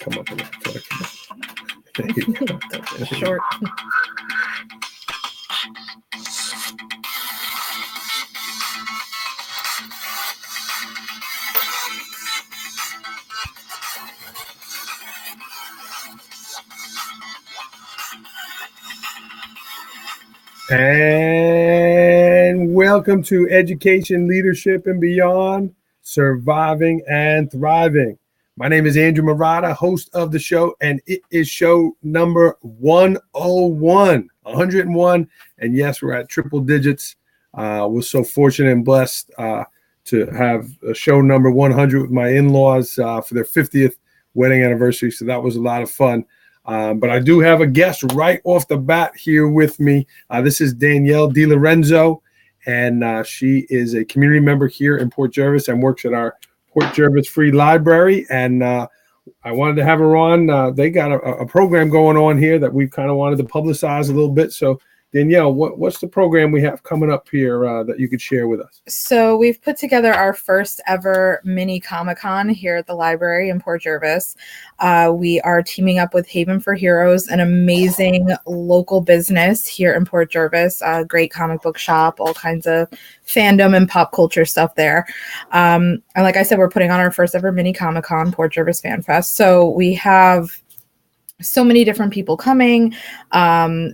come up with that. There you go. Short. And welcome to Education, Leadership, and Beyond, Surviving and Thriving. My name is Andrew Murata, host of the show, and it is show number 101. And yes, we're at triple digits. We're so fortunate and blessed to have a show number 100 with my in-laws for their 50th wedding anniversary. So that was a lot of fun. But I do have a guest right off the bat here with me. This is Danielle Dilorenzo, and she is a community member here in Port Jervis and works at our Port Jervis Free Library. And I wanted to have her on. They got a program going on here that we kind of wanted to publicize a little bit. So Danielle, what's the program we have coming up here that you could share with us? So we've put together our first ever mini Comic-Con here at the library in Port Jervis. We are teaming up with Haven for Heroes, an amazing local business here in Port Jervis, a great comic book shop, all kinds of fandom and pop culture stuff there. And like I said, we're putting on our first ever mini Comic-Con, Port Jervis Fan Fest. So we have so many different people coming.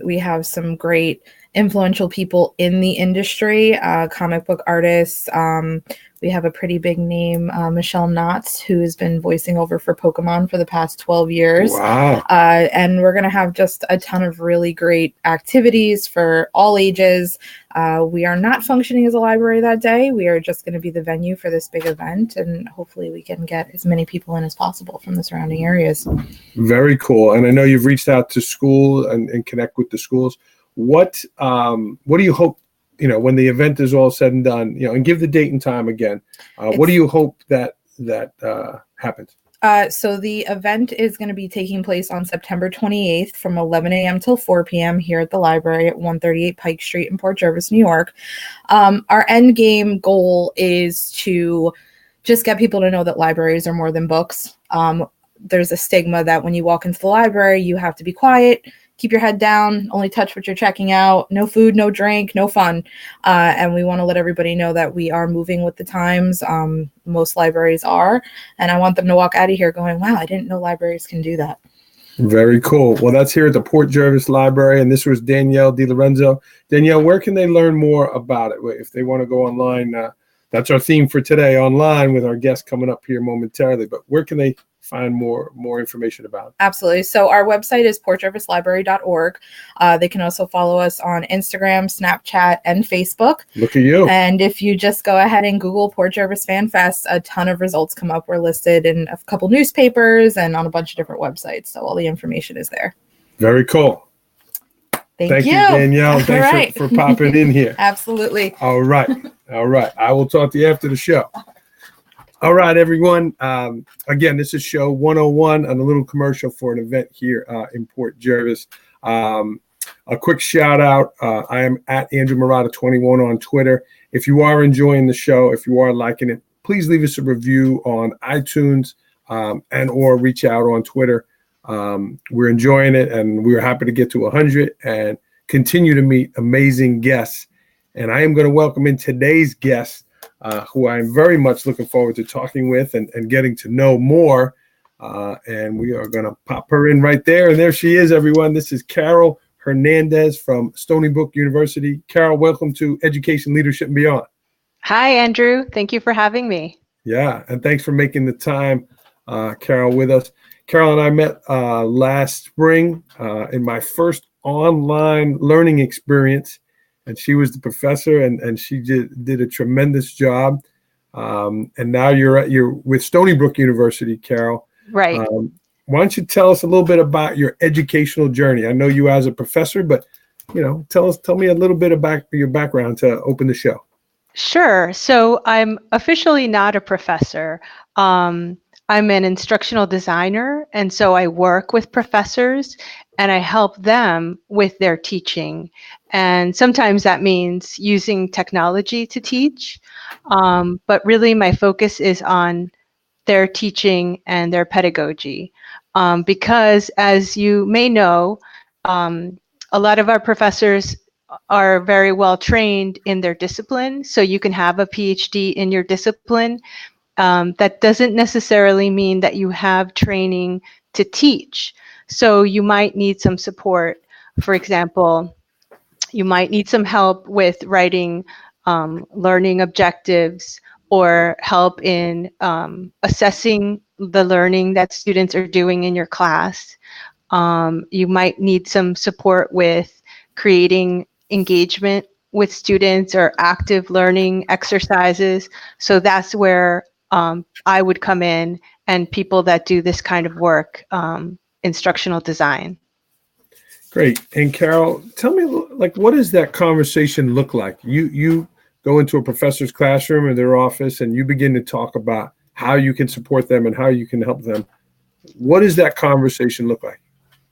We have some great influential people in the industry, comic book artists. We have a pretty big name, Michelle Knotts, who has been voicing over for Pokemon for the past 12 years. Wow. And we're going to have just a ton of really great activities for all ages. We are not functioning as a library that day. We are just going to be the venue for this big event, and hopefully we can get as many people in as possible from the surrounding areas. Very cool. And I know you've reached out to school and connect with the schools. What do you hope, when the event is all said and done, and give the date and time again, what do you hope that happens? So the event is going to be taking place on September 28th from 11 a.m. till 4 p.m. here at the library at 138 Pike Street in Port Jervis, New York. Our end game goal is to just get people to know that libraries are more than books. There's a stigma that when you walk into the library, you have to be quiet, keep your head down, only touch what you're checking out, no food, no drink, no fun. And we want to let everybody know that we are moving with the times. Most libraries are. And I want them to walk out of here going, wow, I didn't know libraries can do that. Very cool. Well, that's here at the Port Jervis Library. And this was Danielle Dilorenzo. Danielle, where can they learn more about it? If they want to go online, that's our theme for today, online, with our guest coming up here momentarily. But where can they find more information about it? Absolutely. So our website is portjervislibrary.org. They can also follow us on Instagram, Snapchat, and Facebook. Look at you. And if you just go ahead and Google Port Jervis Fan Fest, a ton of results come up. We're listed in a couple newspapers and on a bunch of different websites. So all the information is there. Very cool. Thank you, Danielle. Thanks for popping in here. Absolutely. All right. I will talk to you after the show. All right, everyone. Again, this is show 101 and a little commercial for an event here in Port Jervis. A quick shout out. I am at Andrew Murata 21 on Twitter. If you are enjoying the show, if you are liking it, please leave us a review on iTunes and or reach out on Twitter. We're enjoying it, and we're happy to get to 100 and continue to meet amazing guests. And I am going to welcome in today's guest, who I'm very much looking forward to talking with and getting to know more. And we are going to pop her in right there. And there she is, everyone. This is Carol Hernandez from Stonybrook University. Carol, welcome to Education, Leadership, and Beyond. Hi, Andrew. Thank you for having me. Yeah, and thanks for making the time, Carol, with us. Carol and I met last spring in my first online learning experience. And she was the professor, and she did a tremendous job. And now you're with Stonybrook University, Carol. Right. Why don't you tell us a little bit about your educational journey? I know you as a professor, but tell me a little bit about your background to open the show. Sure. So I'm officially not a professor. I'm an instructional designer, and so I work with professors and I help them with their teaching. And sometimes that means using technology to teach, but really my focus is on their teaching and their pedagogy. because as you may know, a lot of our professors are very well trained in their discipline. So you can have a PhD in your discipline. That doesn't necessarily mean that you have training to teach. So you might need some support. For example, you might need some help with writing learning objectives or help in assessing the learning that students are doing in your class. You might need some support with creating engagement with students or active learning exercises. So that's where I would come in, and people that do this kind of work, instructional design. Great. And Carol, tell me, like, what does that conversation look like? You go into a professor's classroom or their office and you begin to talk about how you can support them and how you can help them. What does that conversation look like?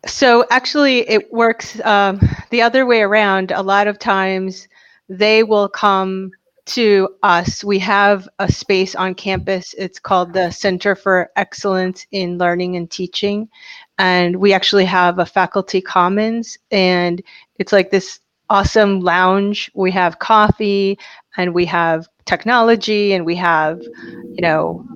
So actually it works the other way around. A lot of times they will come to us. We have a space on campus. It's called the Center for Excellence in Learning and Teaching. And we actually have a faculty commons, and it's like this awesome lounge. We have coffee and we have technology and we have, you know,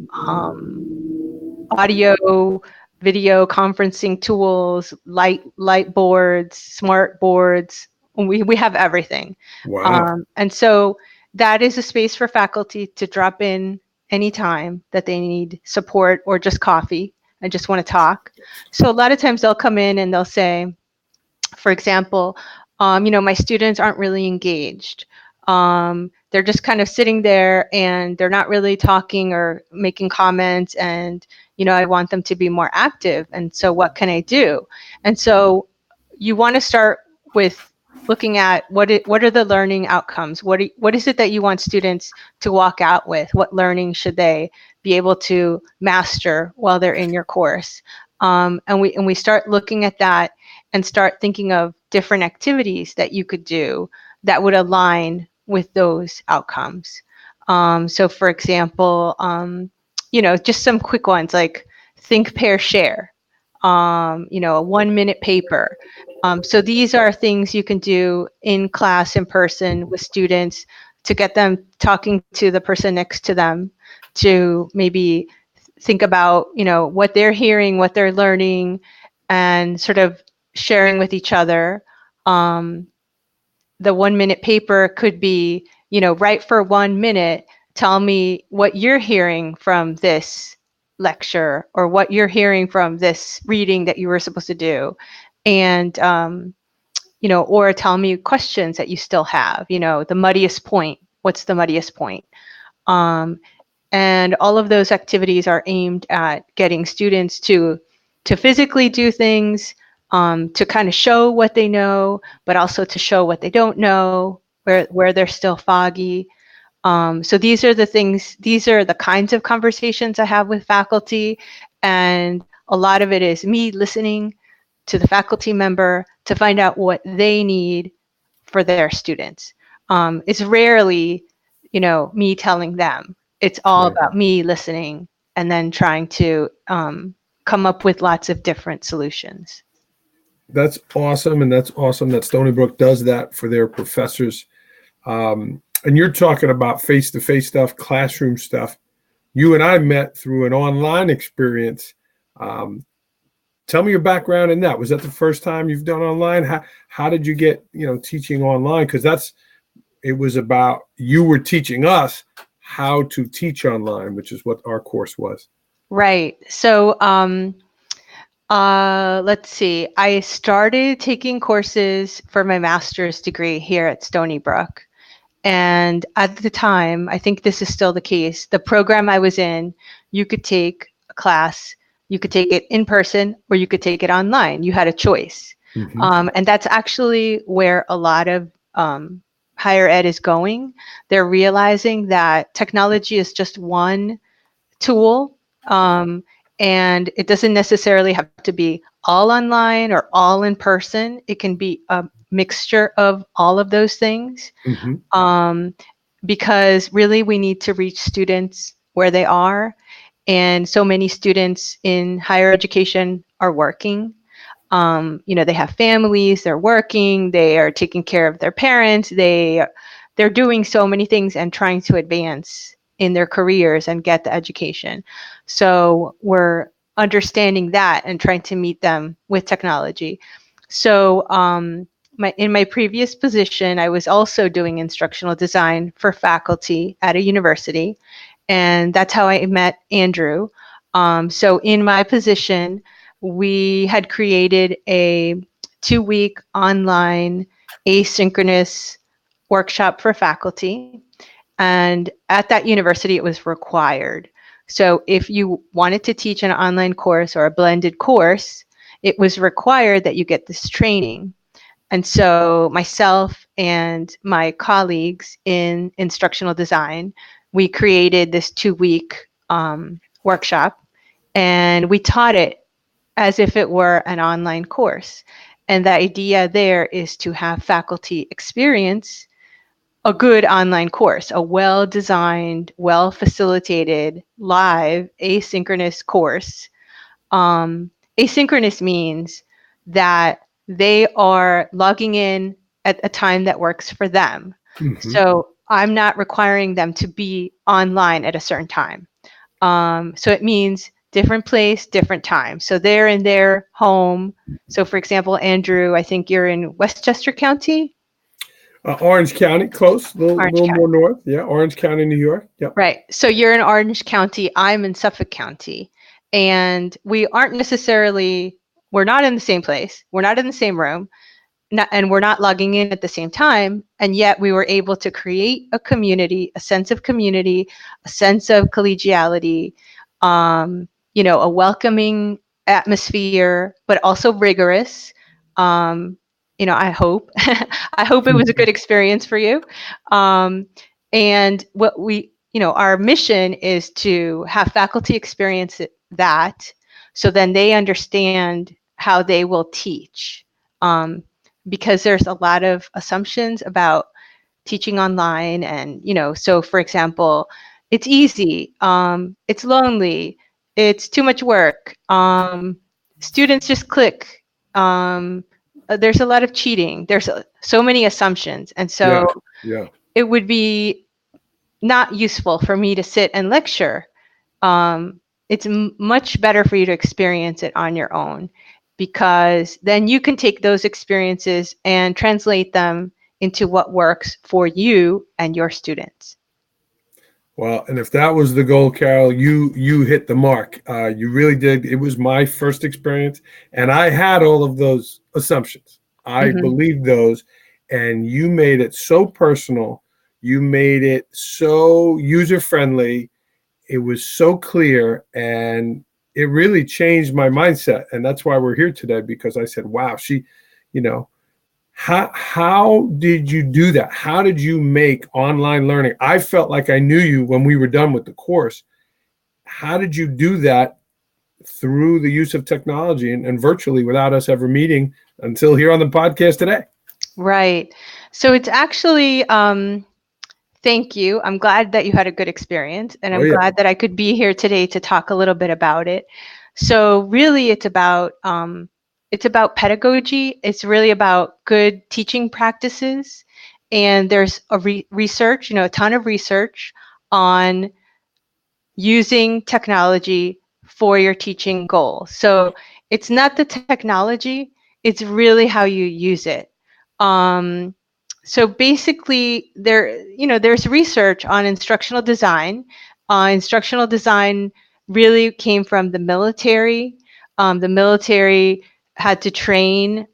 audio, video conferencing tools, light boards, smart boards. We have everything. Wow. And so that is a space for faculty to drop in anytime that they need support or just coffee and just want to talk. So a lot of times they'll come in and they'll say, for example, my students aren't really engaged. They're just kind of sitting there and they're not really talking or making comments, and I want them to be more active. And so what can I do? And so you want to start with looking at what are the learning outcomes? What is it that you want students to walk out with? What learning should they be able to master while they're in your course? And we start looking at that and start thinking of different activities that you could do that would align with those outcomes. So for example, just some quick ones like think, pair, share, a 1 minute paper. So these are things you can do in class, in person with students to get them talking to the person next to them, to maybe think about, what they're hearing, what they're learning, and sort of sharing with each other. The 1 minute paper could be, write for 1 minute, tell me what you're hearing from this lecture or what you're hearing from this reading that you were supposed to do. And, or tell me questions that you still have, the muddiest point, what's the muddiest point? And all of those activities are aimed at getting students to physically do things, to kind of show what they know, but also to show what they don't know, where they're still foggy. So these are the kinds of conversations I have with faculty, and a lot of it is me listening to the faculty member to find out what they need for their students. It's rarely, me telling them. It's all about me listening and then trying to come up with lots of different solutions. That's awesome. And that's awesome that Stonybrook does that for their professors. And you're talking about face-to-face stuff, classroom stuff. You and I met through an online experience. Tell me your background in that. Was that the first time you've done online? How did you get, teaching online? Because it was about, you were teaching us how to teach online, which is what our course was. Right. So let's see. I started taking courses for my master's degree here at Stonybrook. And at the time, I think this is still the case, the program I was in, you could take a class, you could take it in person, or you could take it online. You had a choice. Mm-hmm. And that's actually where a lot of higher ed is going. They're realizing that technology is just one tool, and it doesn't necessarily have to be all online or all in person. It can be a mixture of all of those things. Mm-hmm. Because really we need to reach students where they are. And so many students in higher education are working. They have families, they're working, they are taking care of their parents, they're doing so many things and trying to advance in their careers and get the education. So we're understanding that and trying to meet them with technology. So in my previous position, I was also doing instructional design for faculty at a university, and that's how I met Andrew. So in my position, we had created a 2-week online asynchronous workshop for faculty. And at that university, it was required. So if you wanted to teach an online course or a blended course, it was required that you get this training. And so myself and my colleagues in instructional design, we created this 2-week workshop, and we taught it as if it were an online course. And the idea there is to have faculty experience a good online course, a well-designed, well-facilitated, live, asynchronous course. Asynchronous means that they are logging in at a time that works for them. Mm-hmm. So I'm not requiring them to be online at a certain time. So it means different place, different time. So they're in their home. So for example, Andrew, I think you're in Westchester County? Orange County, close, a little County. more north. Yeah, Orange County, New York. Yep. Right. So you're in Orange County, I'm in Suffolk County. And we aren't necessarily, we're not in the same place. We're not in the same room. And we're not logging in at the same time. And yet we were able to create a community, a sense of community, a sense of collegiality, a welcoming atmosphere, but also rigorous. I hope, I hope it was a good experience for you. And what our mission is to have faculty experience that, so then they understand how they will teach. Because there's a lot of assumptions about teaching online, and so for example, it's easy, it's lonely, it's too much work, students just click, there's a lot of cheating, there's so many assumptions, and so yeah. It would be not useful for me to sit and lecture. It's much better for you to experience it on your own, because then you can take those experiences and translate them into what works for you and your students. Well, and if that was the goal, Carol, you hit the mark. You really did. It was my first experience, and I had all of those assumptions. I believed those, and you made it so personal. You made it so user-friendly. It was so clear, and it really changed my mindset. And that's why we're here today, because I said, wow, how did you do that? How did you make online learning? I felt like I knew you when we were done with the course. How did you do that through the use of technology and virtually, without us ever meeting until here on the podcast today? Right. So it's actually, thank you. I'm glad that you had a good experience, and I'm glad that I could be here today to talk a little bit about it. So really, it's about pedagogy. It's really about good teaching practices, and there's a research, a ton of research on using technology for your teaching goal. So it's not the technology; it's really how you use it. So basically, there's research on instructional design. Instructional design really came from the military. The military had to train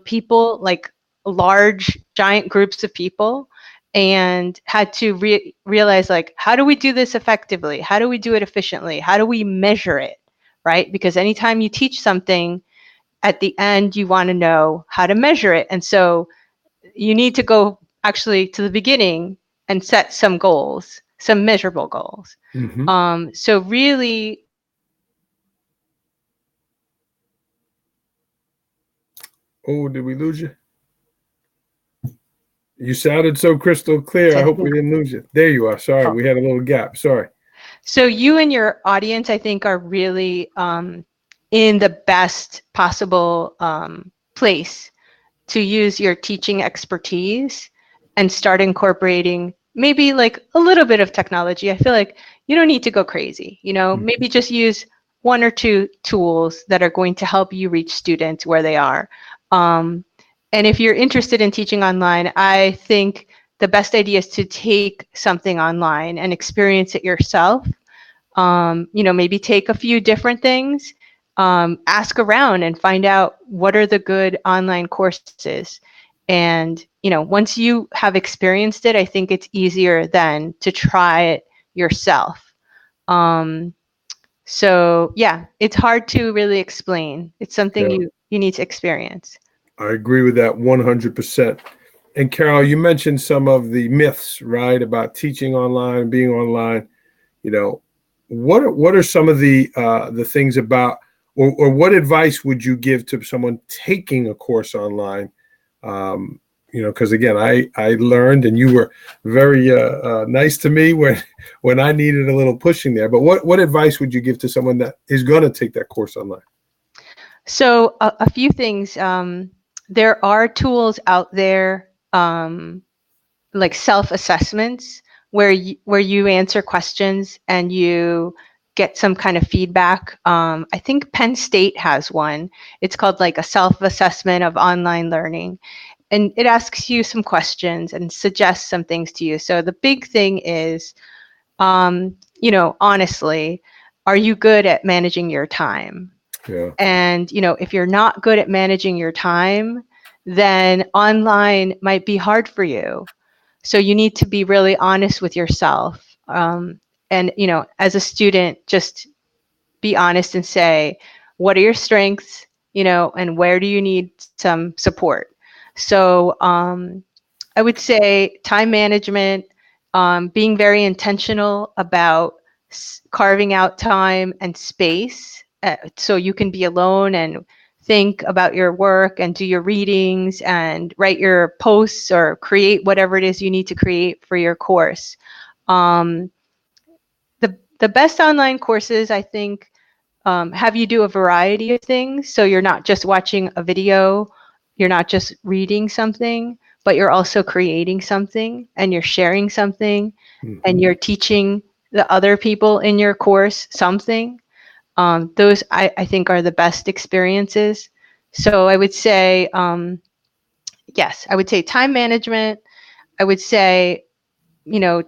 people, like large, giant groups of people, and had to realize, like, how do we do this effectively? How do we do it efficiently? How do we measure it, right? Because anytime you teach something, at the end, you want to know how to measure it. And so you need to go actually to the beginning and set some goals, some measurable goals. So really, Oh, did we lose you? You sounded so crystal clear. I hope we didn't lose you. There you are. Sorry, we had a little gap. Sorry. So you and your audience, I think, are really in the best possible place to use your teaching expertise and start incorporating maybe like a little bit of technology. I feel like you don't need to go crazy, maybe just use one or two tools that are going to help you reach students where they are. And if you're interested in teaching online, I think the best idea is to take something online and experience it yourself. Maybe take a few different things, ask around and find out what are the good online courses. And, once you have experienced it, I think it's easier then to try it yourself. So yeah, it's hard to really explain. It's something Yeah. you need to experience. I agree with that 100%. And Carol, you mentioned some of the myths, right, about teaching online, being online. What are some of the things about, or what advice would you give to someone taking a course online? Because again, I learned, and you were very nice to me when I needed a little pushing there. But what advice would you give to someone that is going to take that course online? So a few things. There are tools out there, like self-assessments, where you answer questions and you get some kind of feedback. I think Penn State has one. It's called like a self-assessment of online learning. And it asks you some questions and suggests some things to you. So the big thing is, honestly, are you good at managing your time? Yeah. And, if you're not good at managing your time, then online might be hard for you. So you need to be really honest with yourself. And, as a student, just be honest and say, what are your strengths, and where do you need some support? So I would say time management, being very intentional about carving out time and space so you can be alone and think about your work and do your readings and write your posts or create whatever it is you need to create for your course. The best online courses, I think, have you do a variety of things. So you're not just watching a video, you're not just reading something, but you're also creating something and you're sharing something and you're teaching the other people in your course something. Those I think are the best experiences. So I would say, yes, I would say time management. I would say,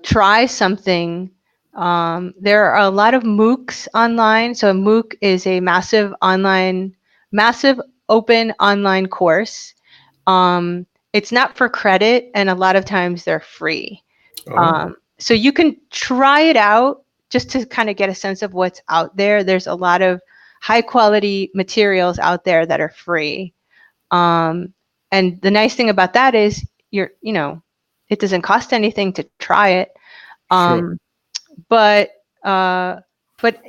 try something. There are a lot of MOOCs online. So a MOOC is a massive open online course. It's not for credit, and a lot of times they're free. So you can try it out just to kind of get a sense of what's out there. There's a lot of high quality materials out there that are free. And the nice thing about that is it doesn't cost anything to try it. Sure. But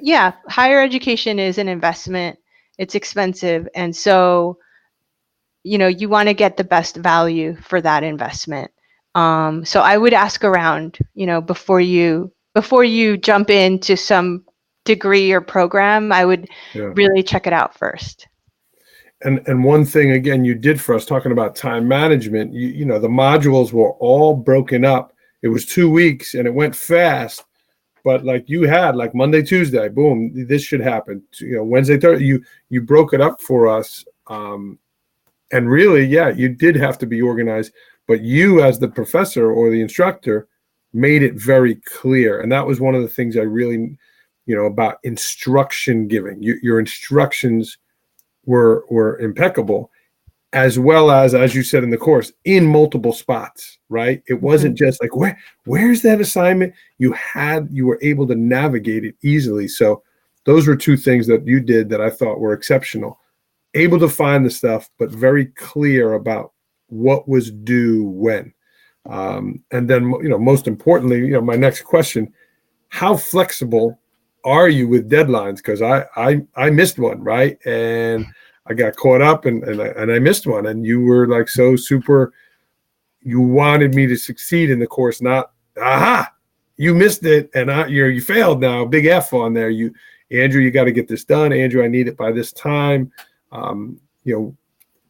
yeah, higher education is an investment. It's expensive. And so, you want to get the best value for that investment. So I would ask around, before you jump into some degree or program, I would really check it out first. And one thing again you did for us, talking about time management, the modules were all broken up. It was 2 weeks and it went fast, but like you had like Monday, Tuesday, boom, this should happen. Wednesday, Thursday, you broke it up for us. And really, yeah, you did have to be organized, but you as the professor or the instructor made it very clear. And that was one of the things I really, about instruction giving. Your instructions were impeccable, as well as you said in the course, in multiple spots, right? It wasn't just like, where's that assignment? You were able to navigate it easily. So those were two things that you did that I thought were exceptional. Able to find the stuff, but very clear about what was due when. And then, most importantly, my next question, how flexible are you with deadlines? Because I missed one, right? And I got caught up and I missed one. And you were like so super, you wanted me to succeed in the course, not, you missed it, and you failed now. Big F on there. Andrew, you got to get this done. Andrew, I need it by this time.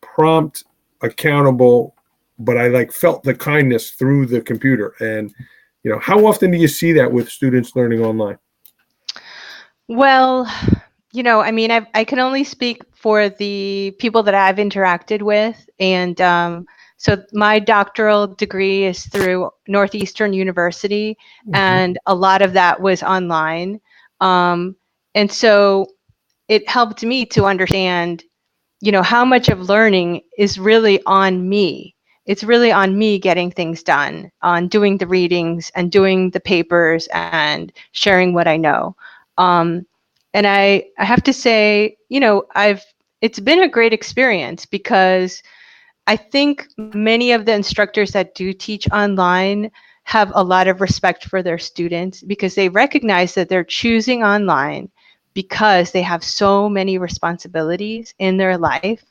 Prompt, accountable, but I felt the kindness through the computer. And how often do you see that with students learning online? Well, I mean, I can only speak for the people that I've interacted with. And so my doctoral degree is through Northeastern University, and a lot of that was online. And so it helped me to understand, how much of learning is really on me. It's really on me getting things done, on doing the readings and doing the papers and sharing what I know. And I have to say, it's been a great experience, because I think many of the instructors that do teach online have a lot of respect for their students, because they recognize that they're choosing online because they have so many responsibilities in their life.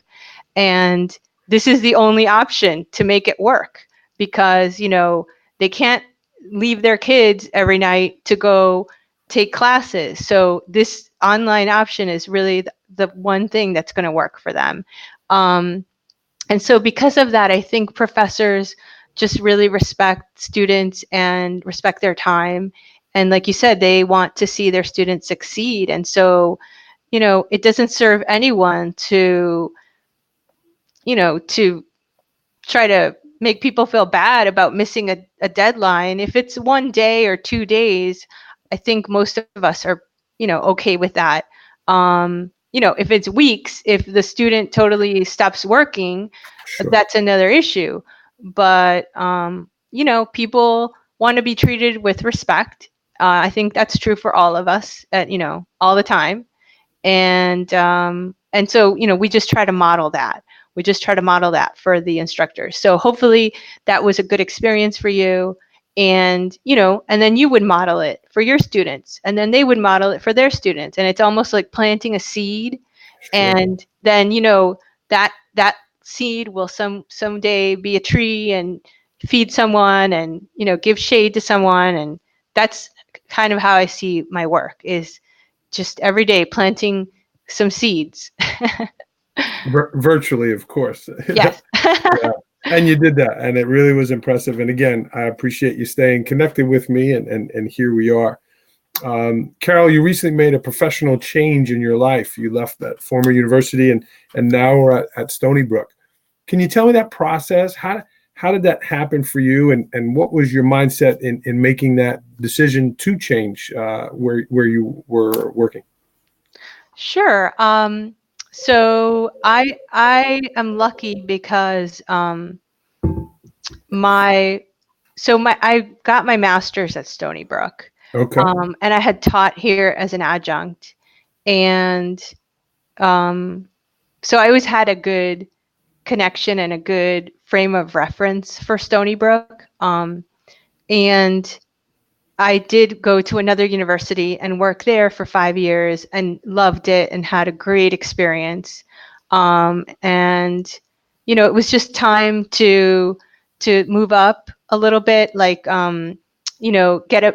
And this is the only option to make it work, because, they can't leave their kids every night to go take classes. So this online option is really the one thing that's going to work for them. And so because of that, I think professors just really respect students and respect their time. And like you said, they want to see their students succeed. And so, it doesn't serve anyone to try to make people feel bad about missing a deadline. If it's 1 day or 2 days, I think most of us are, okay with that. If it's weeks, if the student totally stops working, Sure. that's another issue. But, people want to be treated with respect. I think that's true for all of us all the time. And so, we just try to model that. We just try to model that for the instructors. So hopefully that was a good experience for you. And, and then you would model it for your students, and then they would model it for their students. And it's almost like planting a seed. Sure. And then, that seed will someday be a tree and feed someone, and, give shade to someone. And that's kind of how I see my work, is just every day planting some seeds. Virtually, of course. Yes. Yeah. And you did that, and it really was impressive. And again, I appreciate you staying connected with me, and here we are. Carol, you recently made a professional change in your life. You left that former university, and now we're at Stonybrook. Can you tell me that process? How did that happen for you, and what was your mindset in making that decision to change where you were working? Sure. So I am lucky because I got my master's at Stonybrook. Okay. And I had taught here as an adjunct, and so I always had a good connection and a good frame of reference for Stonybrook. And I did go to another university and work there for 5 years and loved it and had a great experience. And, it was just time to move up a little bit, get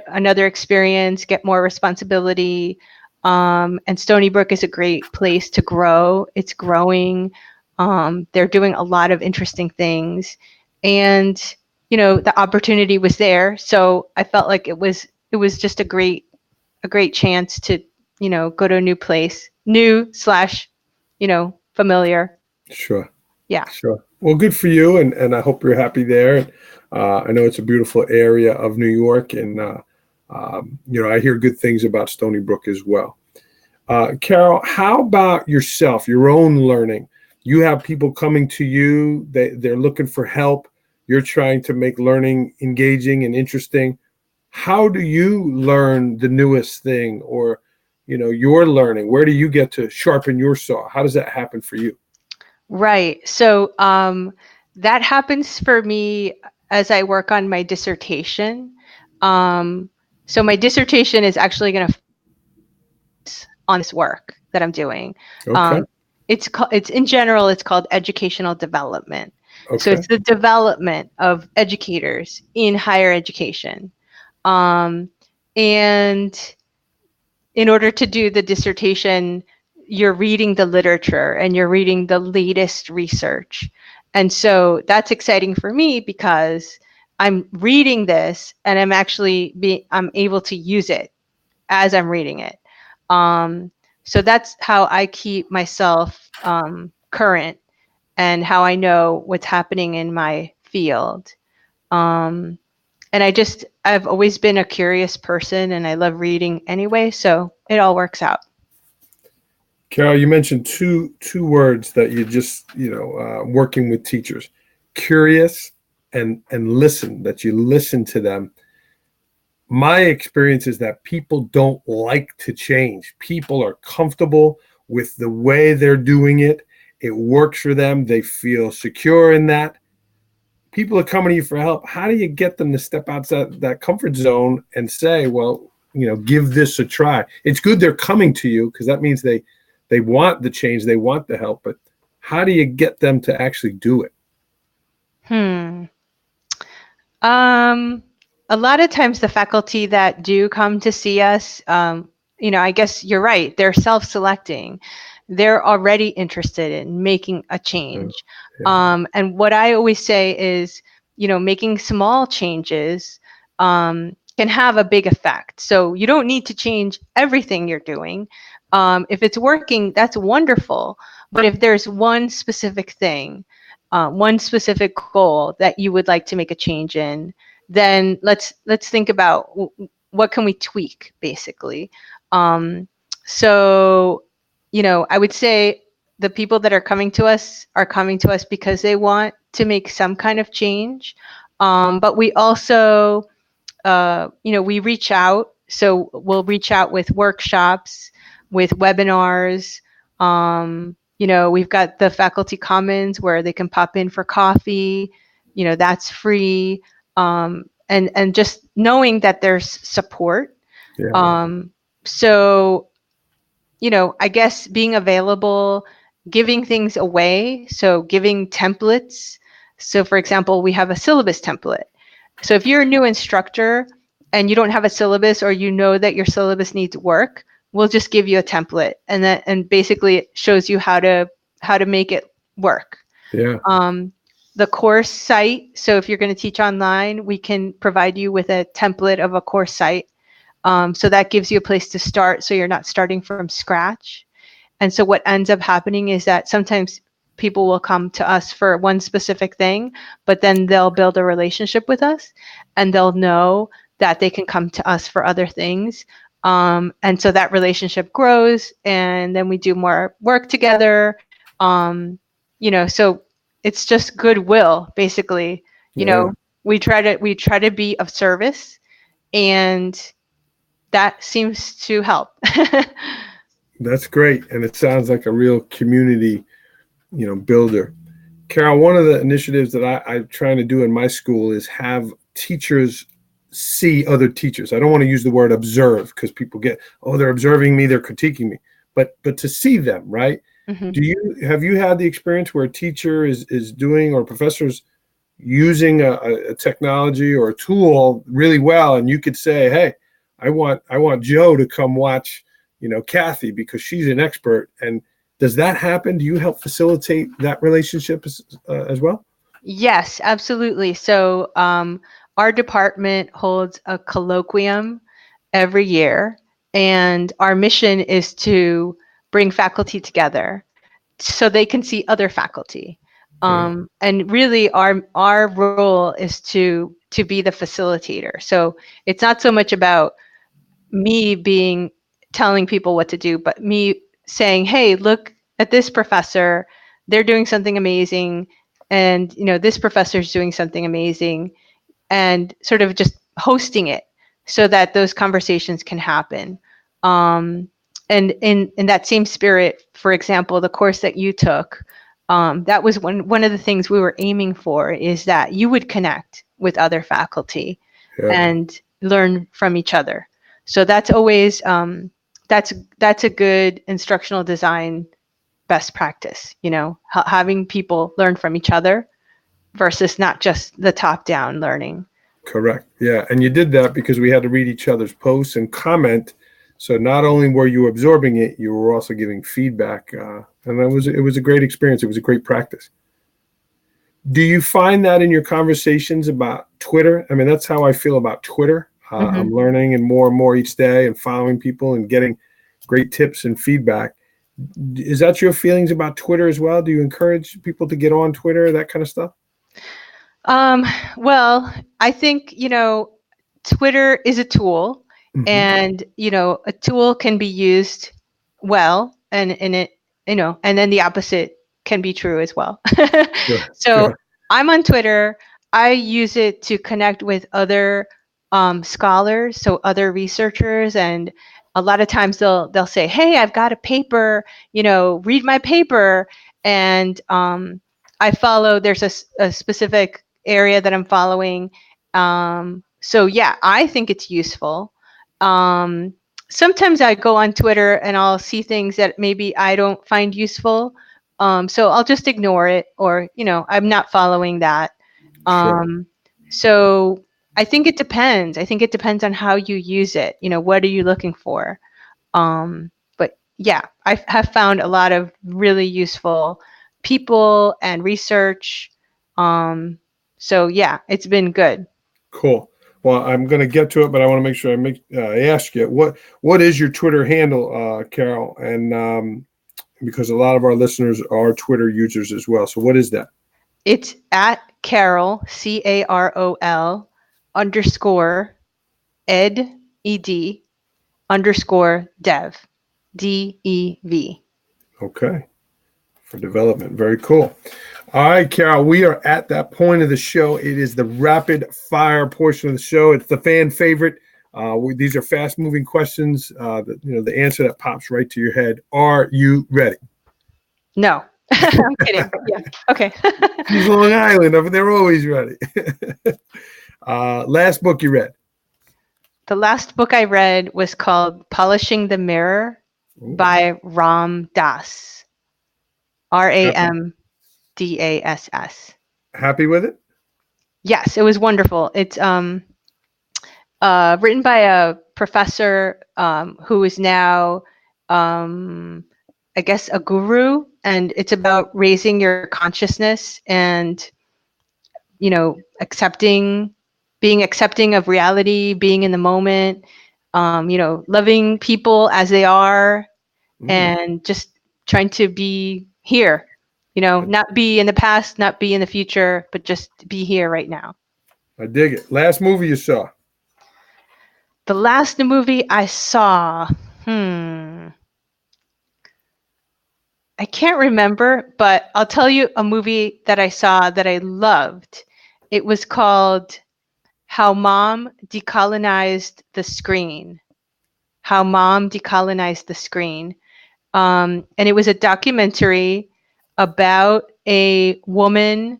another experience, get more responsibility. And Stonybrook is a great place to grow. It's growing. They're doing a lot of interesting things. And the opportunity was there. So I felt like it was just a great chance to, go to a new place, familiar. Sure. Yeah. Sure. Well, good for you. And I hope you're happy there. I know it's a beautiful area of New York, and, I hear good things about Stonybrook as well. Carol, how about yourself, your own learning? You have people coming to you, they're looking for help. You're trying to make learning engaging and interesting. How do you learn the newest thing, or, your learning? Where do you get to sharpen your saw? How does that happen for you? Right. So that happens for me as I work on my dissertation. So my dissertation is actually going to focus on this work that I'm doing. Okay. It's in general, it's called educational development. Okay. So it's the development of educators in higher education. And in order to do the dissertation, you're reading the literature and you're reading the latest research. And so that's exciting for me because I'm reading this and I'm able to use it as I'm reading it. So that's how I keep myself current and how I know what's happening in my field. Um, and I've always been a curious person and I love reading anyway, so it all works out. Carol, you mentioned two words that you just, working with teachers, curious and listen, that you listen to them. My experience is that people don't like to change. People are comfortable with the way they're doing it. It works for them. They feel secure in that. People are coming to you for help. How do you get them to step outside that comfort zone and say, well, give this a try? It's good they're coming to you because that means they want the change, they want the help, but how do you get them to actually do it? Um, a lot of times the faculty that do come to see us, I guess you're right, they're self-selecting. They're already interested in making a change. And what I always say is, making small changes can have a big effect. So you don't need to change everything you're doing. If it's working, that's wonderful. But if there's one specific thing, one specific goal that you would like to make a change in, then let's think about what can we tweak, basically. So, I would say the people that are coming to us because they want to make some kind of change. But we also, we reach out. So we'll reach out with workshops, with webinars. We've got the faculty commons where they can pop in for coffee. That's free. And just knowing that there's support. So, I guess being available, giving things away. So giving templates. So for example, we have a syllabus template. So if you're a new instructor and you don't have a syllabus, or you know that your syllabus needs work, we'll just give you a template, and basically it shows you how to make it work. The course site. So if you're going to teach online, we can provide you with a template of a course site. So that gives you a place to start, so you're not starting from scratch. And so what ends up happening is that sometimes people will come to us for one specific thing, but then they'll build a relationship with us and they'll know that they can come to us for other things. And so that relationship grows, and then we do more work together. So it's just goodwill, basically. We try to be of service, and that seems to help. That's great. And it sounds like a real community, builder. Carol, one of the initiatives that I'm trying to do in my school is have teachers see other teachers. I don't want to use the word observe because people get, they're observing me, they're critiquing me, but to see them, right? Mm-hmm. Have you had the experience where a teacher is doing, or professors using a technology or a tool really well, and you could say, hey, I want Joe to come watch, Kathy, because she's an expert? And does that happen? Do you help facilitate that relationship as well? Yes, absolutely. So our department holds a colloquium every year, and our mission is to bring faculty together so they can see other faculty. And really our role is to be the facilitator. So it's not so much about me telling people what to do, but me saying, hey, look at this professor, they're doing something amazing. And, this professor is doing something amazing, and sort of just hosting it so that those conversations can happen. And in that same spirit, for example, the course that you took, that was one of the things we were aiming for, is that you would connect with other faculty and learn from each other. So that's always, that's a good instructional design best practice, having people learn from each other versus not just the top down learning. Correct. Yeah. And you did that because we had to read each other's posts and comment. So not only were you absorbing it, you were also giving feedback. And it was a great experience. It was a great practice. Do you find that in your conversations about Twitter? I mean, that's how I feel about Twitter. I'm learning and more each day and following people and getting great tips and feedback. Is that your feelings about Twitter as well? Do you encourage people to get on Twitter, that kind of stuff? Well, I think, Twitter is a tool, and, a tool can be used well, and then the opposite can be true as well. Sure, So sure. I'm on Twitter. I use it to connect with other scholars, so other researchers, and a lot of times they'll say, "Hey, I've got a paper, read my paper," and I follow. There's a specific area that I'm following. So yeah, I think it's useful. Sometimes I go on Twitter and I'll see things that maybe I don't find useful. So I'll just ignore it, or, I'm not following that. Sure. So I think it depends. I think it depends on how you use it. What are you looking for? But yeah, I have found a lot of really useful people and research. So yeah, it's been good. Cool. Well, I'm going to get to it, but I want to make sure I ask you what is your Twitter handle, Carol? And because a lot of our listeners are Twitter users as well. So what is that? It's at Carol, CAROL _ ed _ dev, DEV. Okay. For development. Very cool. All right, Carol, we are at that point of the show. It is the rapid fire portion of the show. It's the fan favorite. These are fast moving questions. The answer that pops right to your head. Are you ready? No, I'm kidding. Yeah. Okay. He's Long Island. They're always ready. Last book you read? The last book I read was called Polishing the Mirror by Ram Dass. RAMDASS. Happy with it? Yes, it was wonderful. It's written by a professor who is now, I guess, a guru, and it's about raising your consciousness and, being accepting of reality, being in the moment, loving people as they are, and just trying to be here. Not be in the past, not be in the future, but just be here right now. I dig it. Last movie you saw? The last movie I saw, I can't remember, but I'll tell you a movie that I saw that I loved. It was called How Mom Decolonized the Screen. How Mom Decolonized the Screen. And it was a documentary about a woman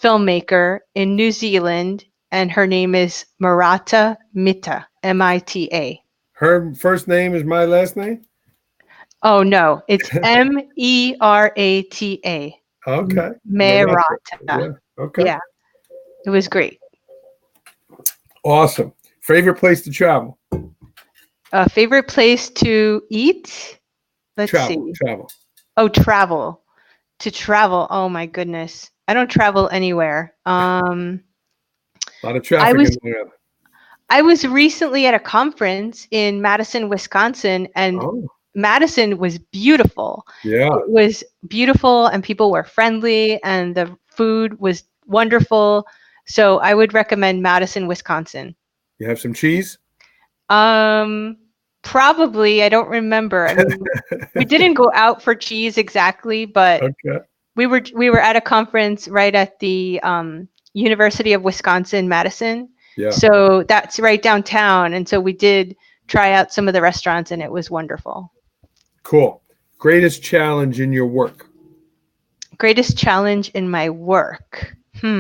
filmmaker in New Zealand, and her name is Murata Mita, Mita. Her first name is my last name? Oh, no, it's Merata. Okay. Murata. Yeah. Okay. Yeah, it was great. Awesome. Favorite place to travel? Favorite place to eat? Let's see. Travel. Oh, travel. To travel. Oh my goodness. I don't travel anywhere. A lot of traffic in there. I was recently at a conference in Madison, Wisconsin, and Madison was beautiful. Yeah. It was beautiful, and people were friendly, and the food was wonderful. So I would recommend Madison, Wisconsin. You have some cheese? Probably. I don't remember. I mean, we didn't go out for cheese exactly, but we were at a conference right at the University of Wisconsin, Madison. Yeah. So that's right downtown, and so we did try out some of the restaurants, and it was wonderful. Cool. Greatest challenge in your work? Greatest challenge in my work. I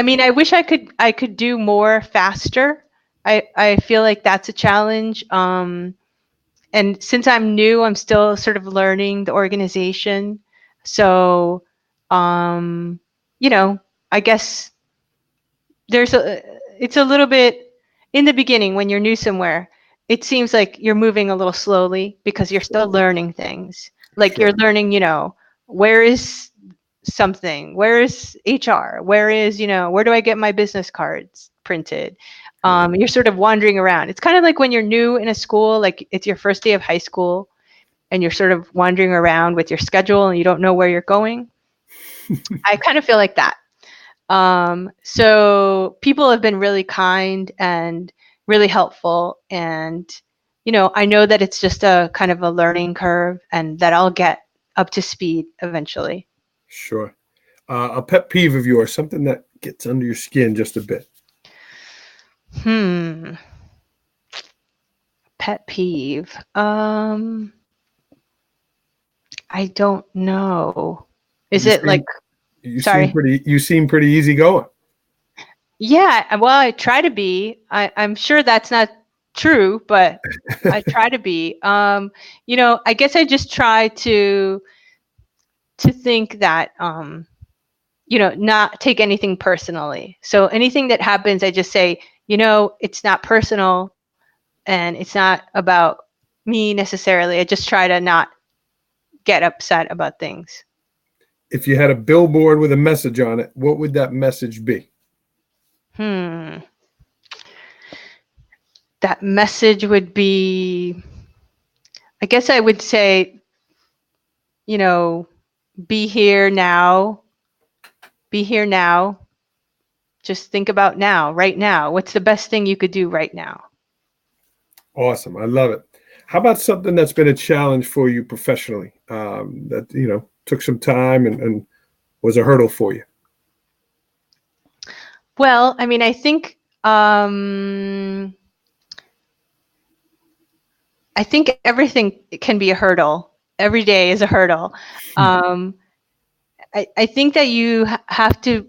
mean, I wish I could do more faster. I feel like that's a challenge. And since I'm new, I'm still sort of learning the organization. So, I guess it's a little bit in the beginning when you're new somewhere. It seems like you're moving a little slowly because you're still learning things. Like Sure. you're learning, where is something? Where is HR? Where is, where do I get my business cards printed? You're sort of wandering around. It's kind of like when you're new in a school, like it's your first day of high school and you're sort of wandering around with your schedule and you don't know where you're going. I kind of feel like that. So people have been really kind and really helpful. And, I know that it's just a kind of a learning curve and that I'll get up to speed eventually. Sure. A pet peeve of yours, something that gets under your skin just a bit. Pet peeve. I don't know. Is it like, sorry? You seem pretty easygoing. Yeah, well, I try to be. I'm sure that's not true, but I try to be. I guess I just try to think that not take anything personally. So anything that happens, I just say, it's not personal and it's not about me necessarily. I just try to not get upset about things. If you had a billboard with a message on it, what would that message be? That message would be, I guess I would say, be here now. Be here now. Just think about now, right now. What's the best thing you could do right now? Awesome. I love it. How about something that's been a challenge for you professionally that, took some time and was a hurdle for you? Well, I mean, I think everything can be a hurdle. Every day is a hurdle. I think that you have to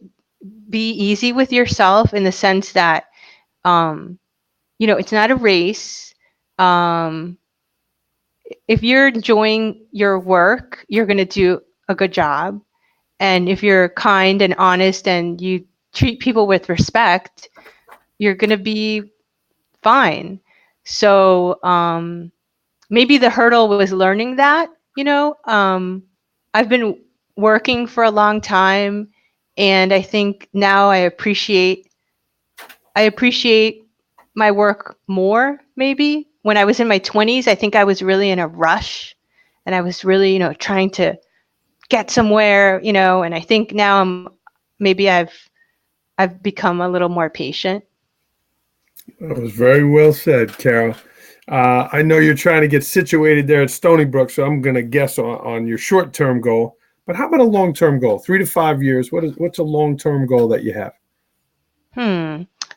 be easy with yourself in the sense that, it's not a race. If you're enjoying your work, you're going to do a good job. And if you're kind and honest and you treat people with respect, you're going to be fine. So maybe the hurdle was learning that, I've been working for a long time and I think now I appreciate my work more. Maybe when I was in my 20s, I think I was really in a rush and I was really, trying to get somewhere, and I think now I've become a little more patient. That was very well said, Carol. I know you're trying to get situated there at Stonybrook, so I'm going to guess on your short-term goal. But how about a long-term goal? 3 to 5 years. What's a long-term goal that you have?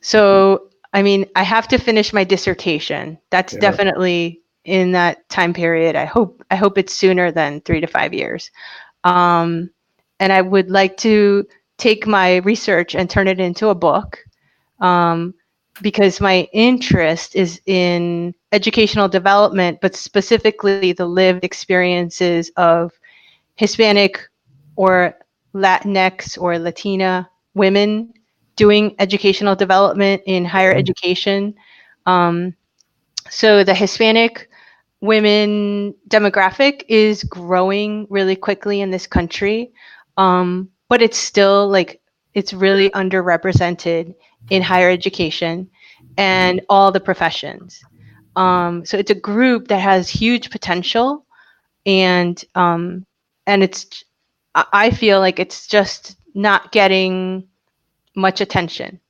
So, I mean, I have to finish my dissertation. That's definitely in that time period. I hope it's sooner than 3 to 5 years. And I would like to take my research and turn it into a book. Because my interest is in educational development, but specifically the lived experiences of Hispanic or Latinx or Latina women doing educational development in higher education. So the Hispanic women demographic is growing really quickly in this country, but it's still it's really underrepresented in higher education and all the professions. So it's a group that has huge potential, and I feel like it's just not getting much attention.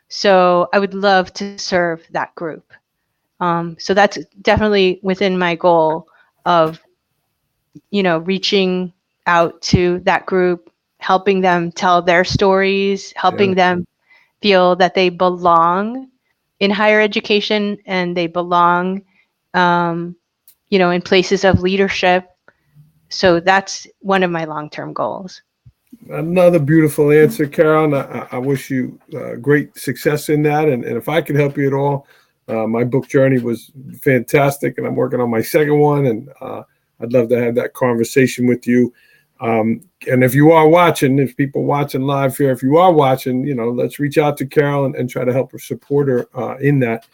So I would love to serve that group. So that's definitely within my goal of, reaching out to that group, helping them tell their stories, helping them feel that they belong in higher education and they belong, in places of leadership. So that's one of my long-term goals. Another beautiful answer, Carol. And I wish you great success in that. And if I could help you at all, my book journey was fantastic, and I'm working on my second one. And I'd love to have that conversation with you. And if you are watching, if people watching live here, if you are watching, let's reach out to Carol and try to help her support her in that.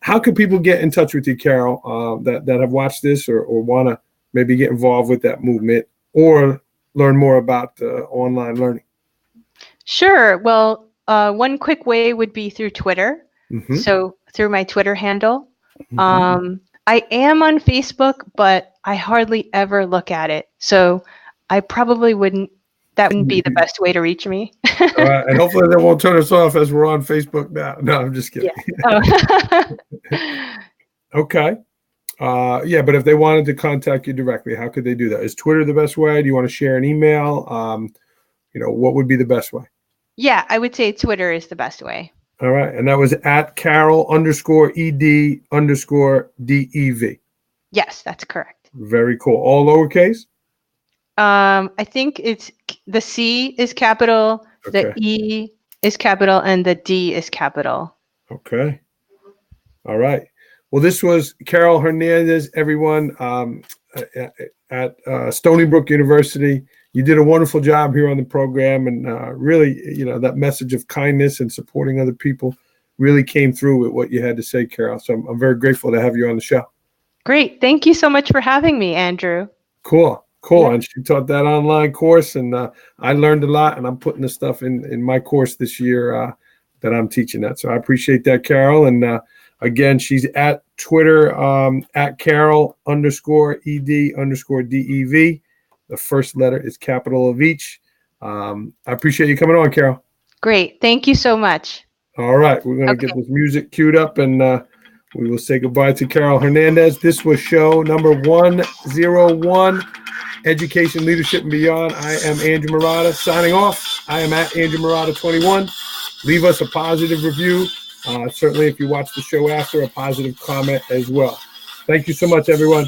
How can people get in touch with you, Carol, that have watched this or want to maybe get involved with that movement or learn more about online learning? Sure. Well, one quick way would be through Twitter. Mm-hmm. So through my Twitter handle. Mm-hmm. I am on Facebook, but I hardly ever look at it. So I probably wouldn't be the best way to reach me. All right. And hopefully they won't turn us off as we're on Facebook now. No, I'm just kidding. Yeah. Okay. But if they wanted to contact you directly, how could they do that? Is Twitter the best way? Do you want to share an email? What would be the best way? Yeah, I would say Twitter is the best way. All right. And that was at Carol_ED_DEV. Yes, that's correct. Very cool. All lowercase? I think it's the C is capital, Okay. the E is capital, and the D is capital. Okay. All right. Well, this was Carol Hernandez, everyone, at Stonybrook University. You did a wonderful job here on the program, and really, that message of kindness and supporting other people really came through with what you had to say, Carol. So I'm very grateful to have you on the show. Great. Thank you so much for having me, Andrew. Cool. Yeah. And she taught that online course, and I learned a lot, and I'm putting the stuff in my course this year that I'm teaching that. So I appreciate that, Carol. And again, she's at Twitter at Carol_ED_DEV. The first letter is capital of each. I appreciate you coming on, Carol. Great. Thank you so much. All right. We're going to get this music queued up, and we will say goodbye to Carol Hernandez. This was show number 101, Education, Leadership, and Beyond. I am Andrew Murata signing off. I am at Andrew Murata 21. Leave us a positive review. Certainly, if you watch the show after, a positive comment as well. Thank you so much, everyone.